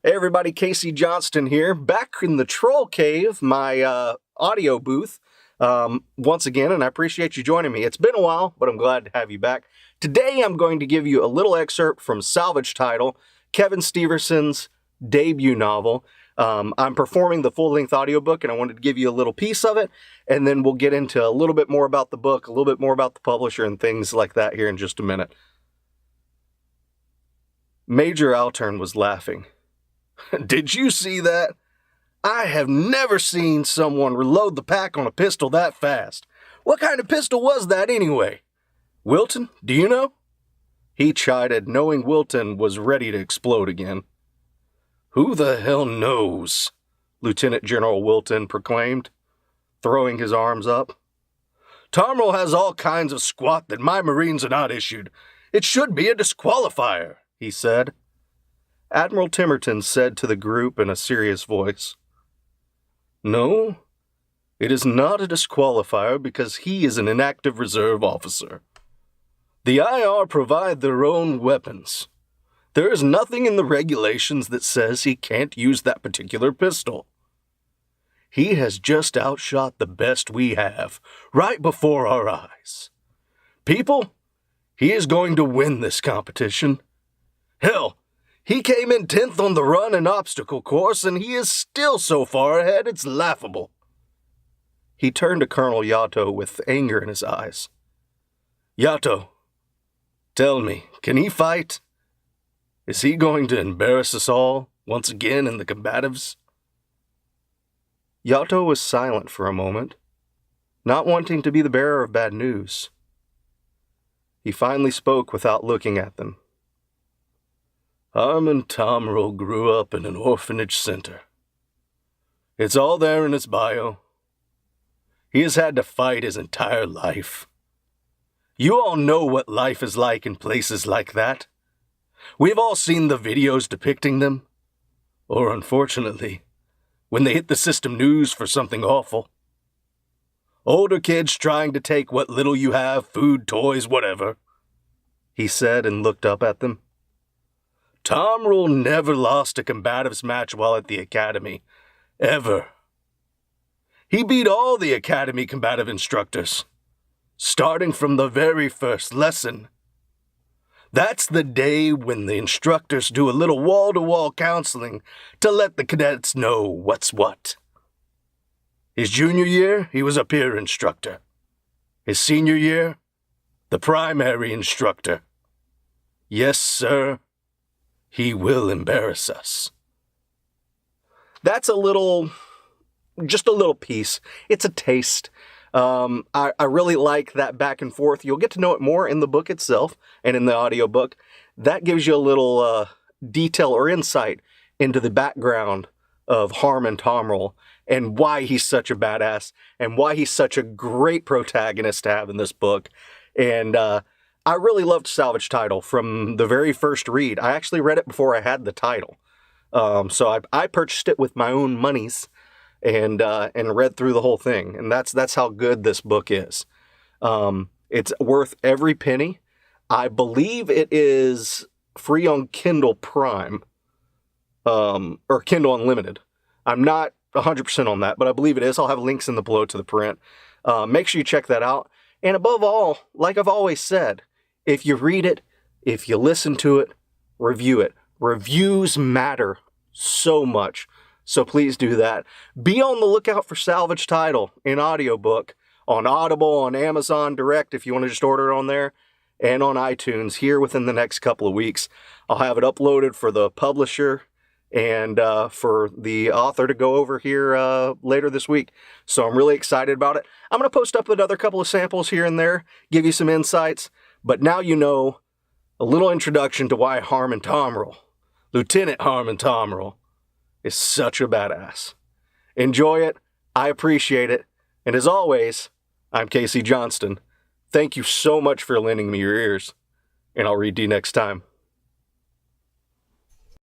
Hey everybody, Casey Johnston here, back in the Troll Cave, my audio booth, once again, and I appreciate you joining me. It's been a while, but I'm glad to have you back. Today I'm going to give you a little excerpt from Salvage Title, Kevin Steverson's debut novel. I'm performing the full-length audiobook, and I wanted to give you a little piece of it, and then we'll get into a little bit more about the book, a little bit more about the publisher, and things like that here in just a minute. Major Altern was laughing. Did you see that? I have never seen someone reload the pack on a pistol that fast. What kind of pistol was that anyway? Wilton, do you know? He chided, knowing Wilton was ready to explode again. Who the hell knows? Lieutenant General Wilton proclaimed, throwing his arms up. Tomrel has all kinds of squat that my Marines are not issued. It should be a disqualifier, he said. Admiral Timmerton said to the group in a serious voice, No, it is not a disqualifier because he is an inactive reserve officer. The IR provide their own weapons. There is nothing in the regulations that says he can't use that particular pistol. He has just outshot the best we have, right before our eyes. People, he is going to win this competition. Hell, he came in 10th on the run and obstacle course, and he is still so far ahead it's laughable. He turned to Colonel Yato with anger in his eyes. Yato, tell me, can he fight? Is he going to embarrass us all once again in the combatives? Yato was silent for a moment, not wanting to be the bearer of bad news. He finally spoke without looking at them. Harmon Tomrel grew up in an orphanage center. It's all there in his bio. He has had to fight his entire life. You all know what life is like in places like that. We've all seen the videos depicting them. Or, unfortunately, when they hit the system news for something awful. Older kids trying to take what little you have, food, toys, whatever, he said and looked up at them. Tomrel never lost a combatives match while at the academy. Ever. He beat all the academy combative instructors, starting from the very first lesson. That's the day when the instructors do a little wall-to-wall counseling to let the cadets know what's what. His junior year, he was a peer instructor. His senior year, the primary instructor. Yes, sir. He will embarrass us. That's just a little piece. It's a taste. I really like that back and forth. You'll get to know it more in the book itself and in the audiobook. That gives you a little detail or insight into the background of Harmon Tomrel and why he's such a badass and why he's such a great protagonist to have in this book. And I really loved Salvage Title from the very first read. I actually read it before I had the title. So I purchased it with my own monies and read through the whole thing. And that's how good this book is. It's worth every penny. I believe it is free on Kindle Prime, or Kindle Unlimited. I'm not 100% on that, but I believe it is. I'll have links in the below to the print. Make sure you check that out. And above all, like I've always said, if you read it, if you listen to it, review it. Reviews matter so much. So please do that. Be on the lookout for Salvage Title in audiobook on Audible, on Amazon Direct if you want to just order it on there, and on iTunes here within the next couple of weeks. I'll have it uploaded for the publisher and for the author to go over here later this week. So I'm really excited about it. I'm going to post up another couple of samples here and there, give you some insights. But now you know a little introduction to why Harmon Tomrel, Lieutenant Harmon Tomrel, is such a badass. Enjoy it. I appreciate it. And as always, I'm Casey Johnston. Thank you so much for lending me your ears. And I'll read to you next time.